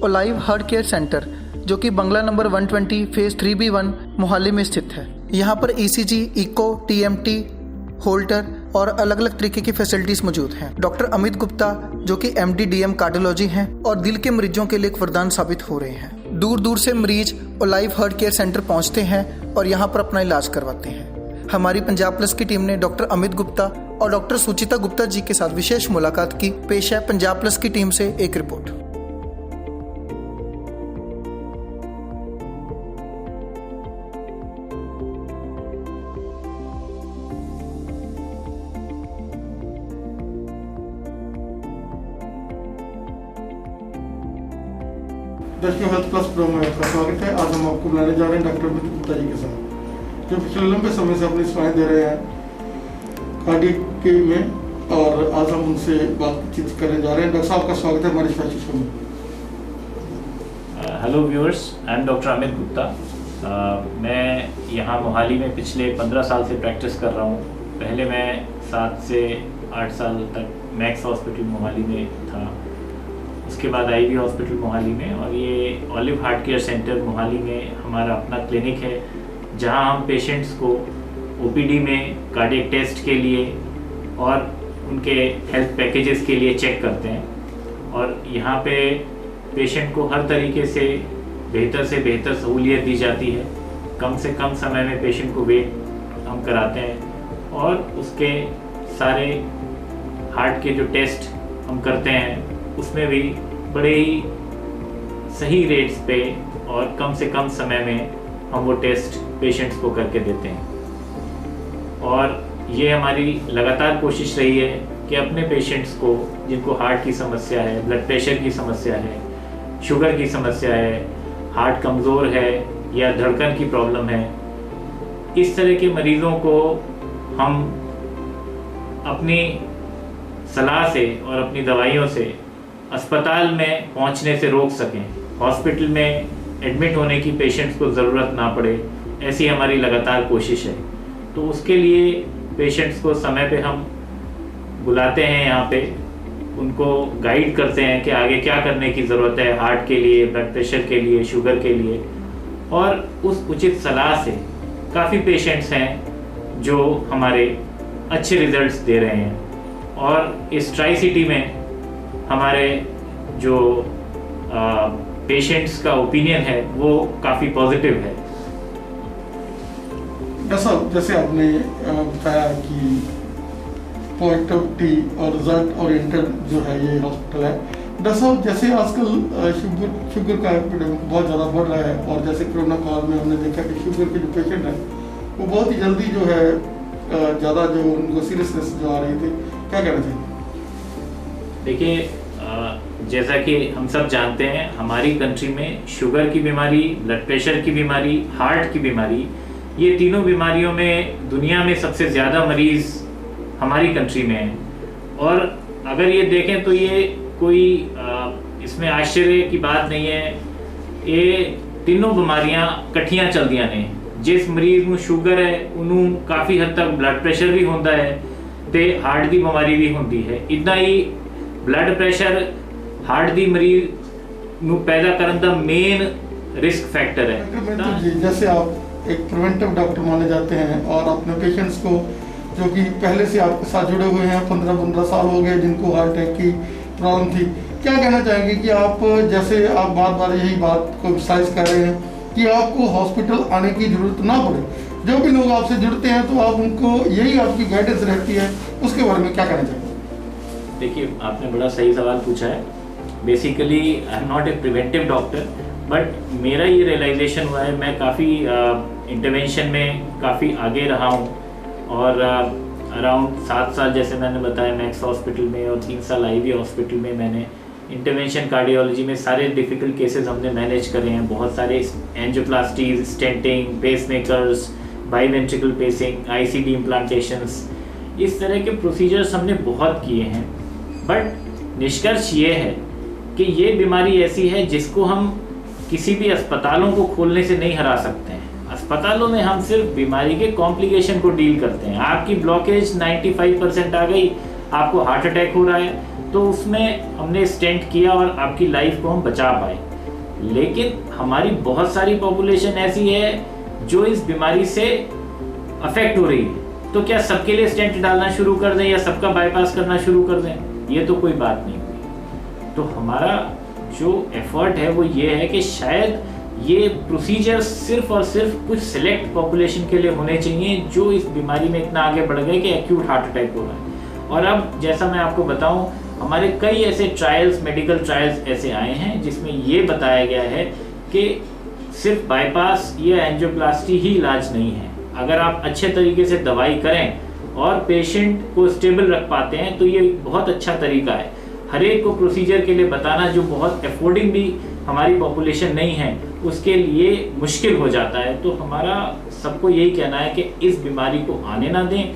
ओलाइव heart care centre जो कि बंगला number 120 phase 3B1 Mohali में स्थित है। यहाँ पर ECG, इको, TMT, होल्टर और अलग अलग तरीके की फैसिलिटीज मौजूद हैं। डॉक्टर अमित गुप्ता जो कि MD DM कार्डियोलॉजी हैं और दिल के मरीजों के लिए एक वरदान साबित हो रहे हैं। दूर दूर से मरीज ओलाइव हार्ट केयर सेंटर पहुँचते हैं और यहाँ पर अपना इलाज करवाते हैं। हमारी पंजाब प्लस की टीम ने डॉक्टर अमित गुप्ता और डॉक्टर सुचिता गुप्ता जी के साथ विशेष मुलाकात की। पेश है पंजाब प्लस की टीम से एक रिपोर्ट। दर्शकों, हेल्थ प्लस प्रो में आपका स्वागत है। आज हम आपको बुलाने जा रहे हैं डॉक्टर अमित गुप्ता जी के साथ, जो पिछले लंबे समय से अपनी सेवाएं दे रहे हैं कार्डियक में, और आज हम उनसे बातचीत करने जा रहे हैं। डॉक्टर साहब का स्वागत है हमारे स्पेशल शो में। Hello viewers, I am doctor Amit Gupta. मैं यहाँ मोहाली में पिछले 15 साल से प्रैक्टिस कर रहा हूँ। पहले मैं 7 से 8 साल तक मैक्स हॉस्पिटल मोहाली में था, उसके बाद IV हॉस्पिटल मोहाली में, और ये olive heart care centre Mohali में हमारा अपना क्लिनिक है, जहाँ हम पेशेंट्स को OPD में कार्डियक टेस्ट के लिए और उनके हेल्थ पैकेजेस के लिए चेक करते हैं। और यहाँ पे पेशेंट को हर तरीके से बेहतर सहूलियत दी जाती है। कम से कम समय में पेशेंट को वेट हम कराते हैं और उसके सारे हार्ट के जो टेस्ट हम करते हैं उसमें भी बड़े ही सही रेट्स पे और कम से कम समय में हम वो टेस्ट पेशेंट्स को करके देते हैं। और ये हमारी लगातार कोशिश रही है कि अपने पेशेंट्स को जिनको हार्ट की समस्या है, ब्लड प्रेशर की समस्या है, शुगर की समस्या है, हार्ट कमज़ोर है या धड़कन की प्रॉब्लम है, इस तरह के मरीज़ों को हम अपनी सलाह से और अपनी दवाइयों से अस्पताल में पहुंचने से रोक सकें, हॉस्पिटल में एडमिट होने की पेशेंट्स को ज़रूरत ना पड़े, ऐसी हमारी लगातार कोशिश है। तो उसके लिए पेशेंट्स को समय पे हम बुलाते हैं, यहाँ पे उनको गाइड करते हैं कि आगे क्या करने की ज़रूरत है हार्ट के लिए, ब्लड प्रेशर के लिए, शुगर के लिए, और उस उचित सलाह से काफ़ी पेशेंट्स हैं जो हमारे अच्छे रिजल्ट्स दे रहे हैं। और इस ट्राई सिटी में हमारे जो पेशेंट्स का ओपिनियन है वो काफ़ी पॉजिटिव है। जैसे आपने बताया कि पॉजिटिविटी और रिजल्ट ओरिएंटेड जो है ये हॉस्पिटल है। डॉक्टर साहब, जैसे आजकल शुगर का बहुत ज़्यादा बढ़ रहा है, और जैसे कोरोना काल में हमने देखा कि शुगर के जो पेशेंट हैं वो बहुत ही जल्दी जो है ज़्यादा जो उनको सीरियसनेस जो आ रही थी, क्या कहना चाहिए? देखिए, जैसा कि हम सब जानते हैं, हमारी कंट्री में शुगर की बीमारी, ब्लड प्रेशर की बीमारी, हार्ट की बीमारी, ये तीनों बीमारियों में दुनिया में सबसे ज़्यादा मरीज़ हमारी कंट्री में हैं। और अगर ये देखें तो ये कोई इसमें आश्चर्य की बात नहीं है। ये तीनों बीमारियां कट्ठियां चलदियां ने। जिस मरीज़ ਨੂੰ शुगर है उन्होंने काफ़ी हद तक ब्लड प्रेशर भी होता है तो हार्ट की बीमारी भी होती है। इतना ही ब्लड प्रेशर हार्ट की मरीज ਨੂੰ पैदा करने का मेन रिस्क फैक्टर है। जैसे आप एक प्रिवेंटिव डॉक्टर माने जाते हैं और अपने पेशेंट्स को जो कि पहले से आपके साथ जुड़े हुए हैं, 15 साल हो गए, जिनको हार्ट अटैक की प्रॉब्लम थी, क्या कहना चाहेंगे कि आप जैसे आप बार बार यही बात को एक्सरसाइज कर रहे हैं कि आपको हॉस्पिटल आने की जरूरत ना पड़े, जो भी लोग आपसे जुड़ते हैं तो आप उनको यही आपकी गाइडेंस रहती है, उसके बारे में क्या कहना चाहेंगे? देखिए, आपने बड़ा सही सवाल पूछा है। Basically I am not a preventive doctor, but मेरा ये रियलाइजेशन हुआ है, मैं काफ़ी इंटरवेंशन में काफ़ी आगे रहा हूँ, और अराउंड 7 साल जैसे मैंने बताया मैक्स हॉस्पिटल में, और 3 साल IV हॉस्पिटल में मैंने इंटरवेंशन कार्डियोलॉजी में सारे डिफ़िकल्ट केसेस हमने मैनेज करे हैं। बहुत सारे एंजियोप्लास्टीज, स्टेंटिंग, पेसमेकर्स, बाईवेंट्रिकल पेसिंग, ICD इम्प्लांटेशंस, इस तरह के प्रोसीजर्स हमने बहुत किए हैं। बट निष्कर्ष ये है कि ये बीमारी ऐसी है जिसको हम किसी भी अस्पतालों को खोलने से नहीं हरा सकते हैं। अस्पतालों में हम सिर्फ बीमारी के कॉम्प्लिकेशन को डील करते हैं। आपकी ब्लॉकेज 95% आ गई, आपको हार्ट अटैक हो रहा है, तो उसमें हमने स्टेंट किया और आपकी लाइफ को हम बचा पाए। लेकिन हमारी बहुत सारी पॉपुलेशन ऐसी है जो इस बीमारी से अफेक्ट हो रही है। तो क्या सबके लिए स्टेंट डालना शुरू कर दें या सबका बाईपास करना शुरू कर दें? ये तो कोई बात नहीं हुई। तो हमारा जो एफर्ट है वो ये है कि शायद ये प्रोसीजर सिर्फ और सिर्फ कुछ सिलेक्ट पॉपुलेशन के लिए होने चाहिए जो इस बीमारी में इतना आगे बढ़ गए कि एक्यूट हार्ट अटैक हो रहा है। और अब जैसा मैं आपको बताऊं, हमारे कई ऐसे ट्रायल्स, मेडिकल ट्रायल्स ऐसे आए हैं जिसमें ये बताया गया है कि सिर्फ बाईपास या एंजियोप्लास्टी ही इलाज नहीं है। अगर आप अच्छे तरीके से दवाई करें और पेशेंट को स्टेबल रख पाते हैं तो ये बहुत अच्छा तरीका है। हर एक को प्रोसीजर के लिए बताना जो बहुत अफोर्डिंग भी हमारी पॉपुलेशन नहीं है उसके लिए मुश्किल हो जाता है। तो हमारा सबको यही कहना है कि इस बीमारी को आने ना दें,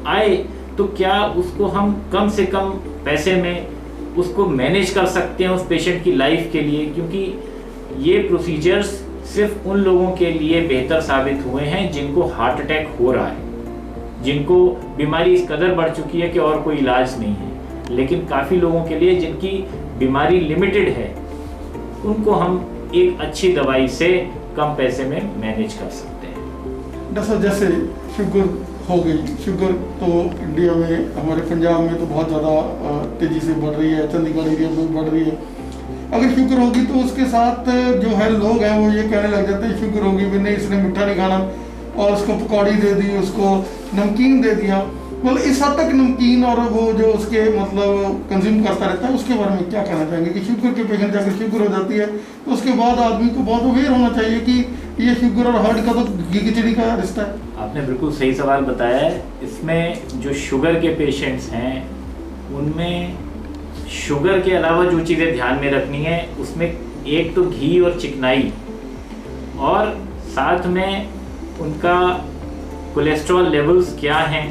आए तो क्या उसको हम कम से कम पैसे में उसको मैनेज कर सकते हैं उस पेशेंट की लाइफ के लिए, क्योंकि ये प्रोसीजर्स सिर्फ उन लोगों के लिए बेहतर साबित हुए हैं जिनको हार्ट अटैक हो रहा है, जिनको बीमारी इस कदर बढ़ चुकी है कि और कोई इलाज नहीं है। लेकिन काफ़ी लोगों के लिए जिनकी बीमारी लिमिटेड है उनको हम एक अच्छी दवाई से कम पैसे में मैनेज कर सकते हैं। डॉक्टर जैसे शुगर हो गई, शुगर तो इंडिया में, हमारे पंजाब में तो बहुत ज़्यादा तेज़ी से बढ़ रही है, चंडीगढ़ एरिया में बढ़ रही है। अगर शुगर होगी तो उसके साथ जो है लोग हैं वो ये कहने लग जाते हैं शुगर होगी भी नहीं, इसने मीठा नहीं खाना और उसको पकौड़ी दे दी, उसको नमकीन दे दिया। मतलब इस हद तक नमकीन और वो जो उसके मतलब कंज्यूम करता रहता है, उसके बारे में क्या कहना चाहेंगे कि शुगर के पेशेंट अगर शुगर हो जाती है तो उसके बाद आदमी को बहुत अवेयर होना चाहिए कि ये शुगर और हार्ट का तो घी खिचड़ी का रिश्ता है। आपने बिल्कुल सही सवाल बताया है। इसमें जो शुगर के पेशेंट्स हैं उनमें शुगर के अलावा जो चीज़ें ध्यान में रखनी है उसमें एक तो घी और चिकनाई, और साथ में उनका कोलेस्ट्रॉल लेवल्स क्या हैं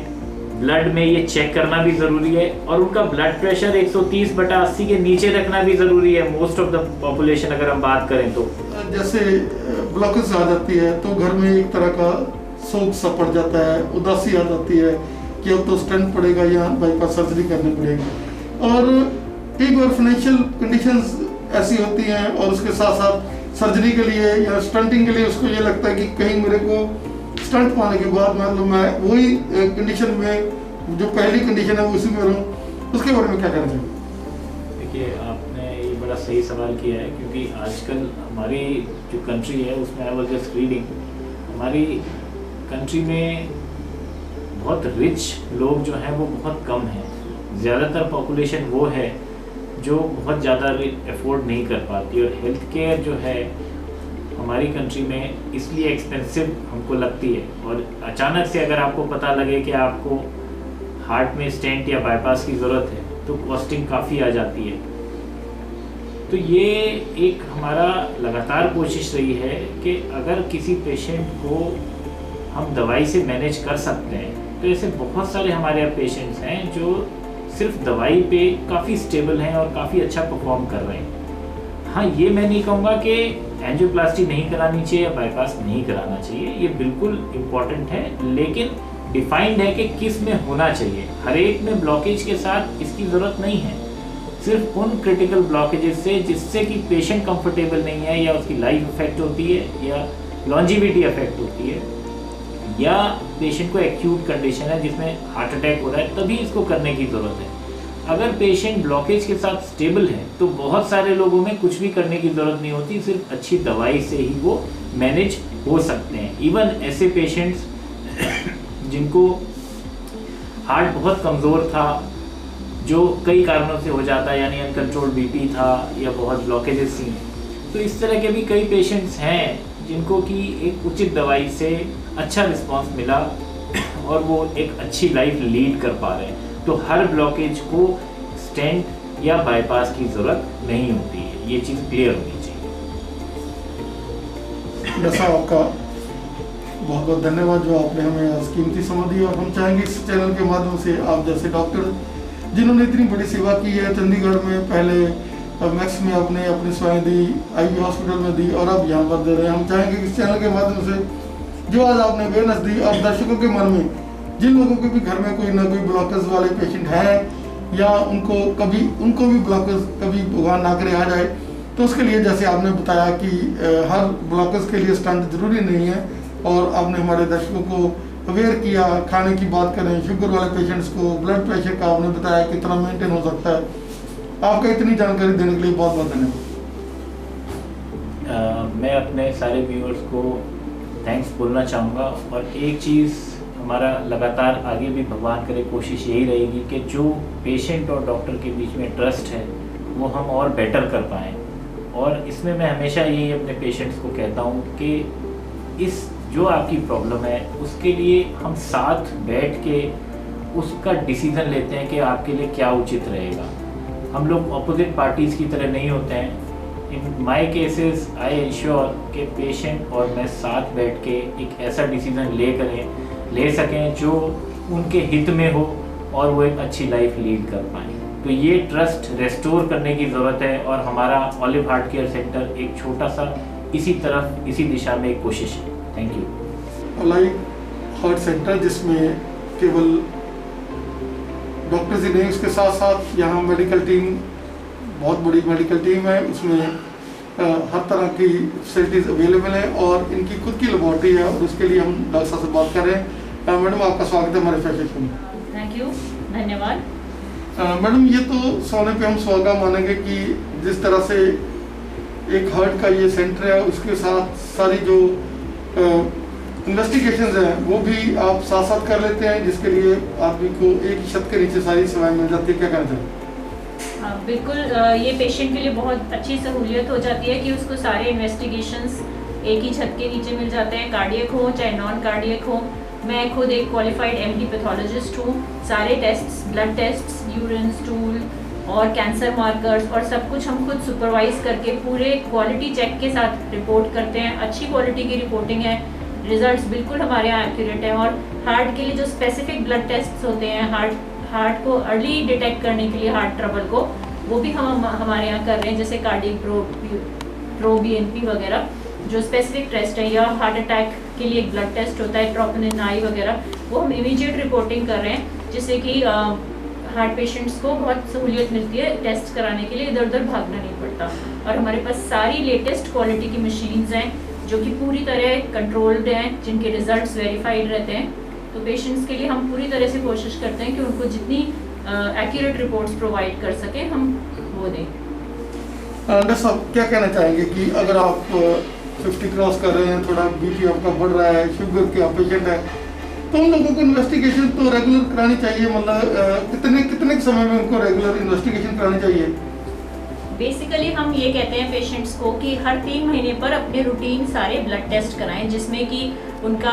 ब्लड में ये चेक करना भी ज़रूरी है, और उनका ब्लड प्रेशर 130/80 के नीचे रखना भी ज़रूरी है। मोस्ट ऑफ द पॉपुलेशन अगर हम बात करें तो जैसे ब्लॉकेज आ जाती है तो घर में एक तरह का शोक सा पड़ जाता है, उदासी आ जाती है कि अब तो स्टेंट पड़ेगा या बाईपास सर्जरी करनी पड़ेगी। और कई बार फाइनेंशियल कंडीशंस ऐसी होती हैं और उसके साथ साथ सर्जरी के लिए या स्टंटिंग के लिए उसको ये लगता है कि कहीं मेरे को स्टंट पाने के बाद मतलब मैं वही कंडीशन में जो पहली कंडीशन है उसी में रहूँ, उसके बारे में क्या कहना चाहिए? देखिए, आपने ये बड़ा सही सवाल किया है, क्योंकि आजकल हमारी जो कंट्री है उसमें आई वाज जस्ट रीडिंग, हमारी कंट्री में बहुत रिच लोग जो हैं वो बहुत कम हैं। ज़्यादातर पॉपुलेशन वो है जो बहुत ज़्यादा अफोर्ड नहीं कर पाती, और हेल्थ केयर जो है हमारी कंट्री में इसलिए एक्सपेंसिव हमको लगती है। और अचानक से अगर आपको पता लगे कि आपको हार्ट में स्टेंट या बाईपास की ज़रूरत है तो कॉस्टिंग काफ़ी आ जाती है। तो ये एक हमारा लगातार कोशिश रही है कि अगर किसी पेशेंट को हम दवाई से मैनेज कर सकते हैं, तो ऐसे बहुत सारे हमारे पेशेंट्स हैं जो सिर्फ दवाई पे काफ़ी स्टेबल हैं और काफ़ी अच्छा परफॉर्म कर रहे हैं। हाँ, ये मैं नहीं कहूँगा कि एंजियोप्लास्टी नहीं करानी चाहिए या बाईपास नहीं कराना चाहिए, ये बिल्कुल इम्पॉर्टेंट है, लेकिन डिफाइंड है कि किस में होना चाहिए। हर एक में ब्लॉकेज के साथ इसकी ज़रूरत नहीं है। सिर्फ उन क्रिटिकल ब्लॉकेजेस से जिससे कि पेशेंट कंफर्टेबल नहीं है, या उसकी लाइफ अफेक्ट होती है, या लॉन्जिविटी अफेक्ट होती है, या पेशेंट को एक्यूट कंडीशन है जिसमें हार्ट अटैक हो रहा है, तभी इसको करने की ज़रूरत है। अगर पेशेंट ब्लॉकेज के साथ स्टेबल है तो बहुत सारे लोगों में कुछ भी करने की ज़रूरत नहीं होती, सिर्फ अच्छी दवाई से ही वो मैनेज हो सकते हैं। इवन ऐसे पेशेंट्स जिनको हार्ट बहुत कमज़ोर था, जो कई कारणों से हो जाता है, यानी अनकंट्रोल्ड बीपी था या बहुत ब्लॉकेजेस थी, तो इस तरह के भी कई पेशेंट्स हैं जिनको कि एक उचित दवाई से अच्छा रिस्पांस मिला और वो एक अच्छी लाइफ लीड कर पा रहे हैं। तो हर ब्लॉकेज को स्टेंट या बाईपास की ज़रूरत नहीं होती है, ये चीज़ क्लियर होनी चाहिए। जैसा आपका बहुत बहुत धन्यवाद जो आपने हमें आज कीमती समय दी, और हम चाहेंगे इस चैनल के माध्यम से आप जैसे डॉक्टर जिन्होंने इतनी बड़ी सेवा की है, चंडीगढ़ में पहले मैक्स में आपने अपनी सेवाएं दी, आईवी हॉस्पिटल में दी और अब यहाँ पर दे रहे हैं। हम चाहेंगे कि इस चैनल के माध्यम से जो आज आपने अवेयरनेस दी, और दर्शकों के मन में जिन लोगों के भी घर में कोई ना कोई ब्लॉकेज वाले पेशेंट हैं या उनको भी ब्लॉकेज कभी भगवान ना करे आ जाए, तो उसके लिए जैसे आपने बताया कि हर ब्लॉकर्स के लिए स्टंट जरूरी नहीं है, और आपने हमारे दर्शकों को अवेयर किया, खाने की बात करें, शुगर वाले पेशेंट्स को ब्लड प्रेशर का आपने बताया कितना मेंटेन हो सकता है। आपका इतनी जानकारी देने के लिए बहुत बहुत धन्यवाद। मैं अपने सारे व्यूअर्स को थैंक्स बोलना चाहूँगा, और एक चीज़ हमारा लगातार आगे भी भगवान करे कोशिश यही रहेगी कि जो पेशेंट और डॉक्टर के बीच में ट्रस्ट है वो हम और बेटर कर पाएँ। और इसमें मैं हमेशा यही अपने पेशेंट्स को कहता हूँ कि इस जो आपकी प्रॉब्लम है उसके लिए हम साथ बैठ के उसका डिसीज़न लेते हैं कि आपके लिए क्या उचित रहेगा। हम लोग अपोजिट पार्टीज़ की तरह नहीं होते हैं। इन माई केसेस आई इंश्योर कि पेशेंट और मैं साथ बैठ के एक ऐसा डिसीज़न ले सकें जो उनके हित में हो और वो एक अच्छी लाइफ लीड कर पाएँ। तो ये ट्रस्ट रेस्टोर करने की ज़रूरत है, और हमारा ऑलिव हार्ट केयर सेंटर एक छोटा सा इसी दिशा में एक कोशिश है। Thank you. Olive heart centre जिसमें केवल डॉक्टर्स ही नहीं, उसके साथ साथ यहाँ मेडिकल टीम, बहुत बड़ी मेडिकल टीम है, उसमें हर तरह की फैसिलिटीज़ अवेलेबल है, और इनकी खुद की लेबॉर्ट्री है, और उसके लिए हम डॉक्टर साहब से बात कर रहे हैं। मैडम, आपका स्वागत है हमारे फैसिलिटी में। थैंक यू, धन्यवाद। मैडम, ये तो सोने पे हम सुहागा मानेंगे कि जिस तरह से एक हार्ट का ये सेंटर है, उसके साथ सारी जो इन्वेस्टिगेशंस हैं वो भी आप साथ साथ कर लेते हैं, जिसके लिए आदमी को एक ही छत के नीचे सारी सेवाएं मिल जाती है। क्या कहना चाहिए? बिल्कुल, ये पेशेंट के लिए बहुत अच्छी सहूलियत हो जाती है कि उसको सारे इन्वेस्टिगेशंस एक ही छत के नीचे मिल जाते हैं, कार्डियक हो चाहे नॉन कार्डियक हो। मैं खुद एक क्वालिफाइड एमडी पैथोलॉजिस्ट हूँ। सारे tests, blood tests, urine, stool और कैंसर मार्कर्स और सब कुछ हम खुद सुपरवाइज करके पूरे क्वालिटी चेक के साथ रिपोर्ट करते हैं। अच्छी क्वालिटी की रिपोर्टिंग है, रिजल्ट्स बिल्कुल हमारे यहाँ एक्यूरेट हैं। और हार्ट के लिए जो स्पेसिफिक ब्लड टेस्ट होते हैं, हार्ट को अर्ली डिटेक्ट करने के लिए, हार्ट ट्रबल को, वो भी हम हमारे यहाँ कर रहे हैं, जैसे कार्डियक प्रो BNP वगैरह जो स्पेसिफिक टेस्ट है, या हार्ट अटैक के लिए एक ब्लड टेस्ट होता है ट्रोपोनिन आई वगैरह, वो हम इमीडिएट रिपोर्टिंग कर रहे हैं, जिससे कि हार्ट पेशेंट्स को बहुत सहूलियत मिलती है। टेस्ट कराने के लिए इधर उधर भागना नहीं पड़ता। और हमारे पास सारी लेटेस्ट क्वालिटी की मशीन्स हैं जो कि पूरी तरह कंट्रोल्ड हैं, जिनके रिजल्ट्स वेरीफाइड रहते हैं। तो पेशेंट्स के लिए हम पूरी तरह से कोशिश करते हैं कि उनको जितनी एक्यूरेट रिपोर्ट्स प्रोवाइड कर सकें हम वो दें। डॉक्टर साहब, क्या कहना चाहेंगे कि अगर आप 50 क्रॉस कर रहे हैं, थोड़ा BP आपका बढ़ रहा है, शुगर के आप पेशेंट है, तो उन लोगों को इन्वेस्टिगेशन तो रेगुलर करानी चाहिए? मतलब कितने समय में उनको रेगुलर इन्वेस्टिगेशन करानी चाहिए? बेसिकली हम ये कहते हैं पेशेंट्स को कि हर 3 महीने पर अपने रूटीन सारे ब्लड टेस्ट कराएं, जिसमें कि उनका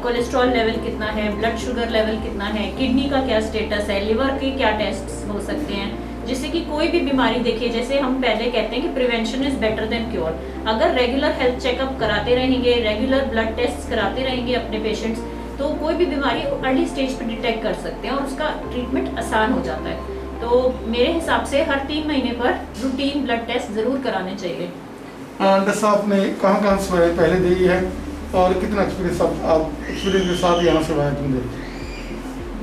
कोलेस्ट्रॉल लेवल कितना है, ब्लड शुगर लेवल कितना है, किडनी का क्या स्टेटस है, लिवर के क्या टेस्ट्स हो सकते हैं, जिससे कि कोई भी बीमारी देखिए, जैसे हम पहले कहते हैं कि prevention is better than cure. अगर रेगुलर हेल्थ चेकअप कराते रहेंगे, रेगुलर ब्लड टेस्ट कराते रहेंगे अपने पेशेंट्स, तो कोई भी बीमारी अर्ली स्टेज पर डिटेक्ट कर सकते हैं और उसका ट्रीटमेंट आसान हो जाता है। तो मेरे हिसाब से हर 3 महीने पर रूटीन ब्लड टेस्ट जरूर कराने चाहिए। डॉक्टर साहब ने कहाँ सेवाएं पहले दी है और कितना एक्सपीरियंस आप एक्सपीरियंस के साथ यहाँ सेवाएं देंगे?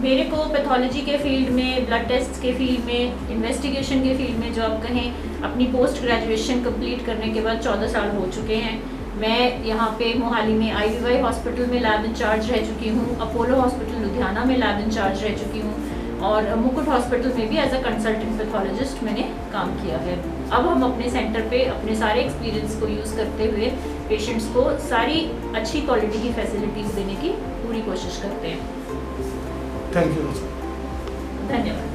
मेरे को पैथोलॉजी के फील्ड में, ब्लड टेस्ट के फील्ड में, इन्वेस्टिगेशन के फील्ड में, जो आप कहें, अपनी पोस्ट ग्रेजुएशन कंप्लीट करने के बाद 14 साल हो चुके हैं। मैं यहाँ पे मोहाली में IVY हॉस्पिटल में लैब इंचार्ज रह चुकी हूँ, अपोलो हॉस्पिटल लुधियाना में लैब इंचार्ज रह चुकी हूँ, और मुकुट हॉस्पिटल में भी एज अ कंसल्टेंट पैथोलॉजिस्ट मैंने काम किया है। अब हम अपने सेंटर पे अपने सारे एक्सपीरियंस को यूज़ करते हुए पेशेंट्स को सारी अच्छी क्वालिटी की फैसिलिटीज़ देने की पूरी कोशिश करते हैं। Thank you. धन्यवाद।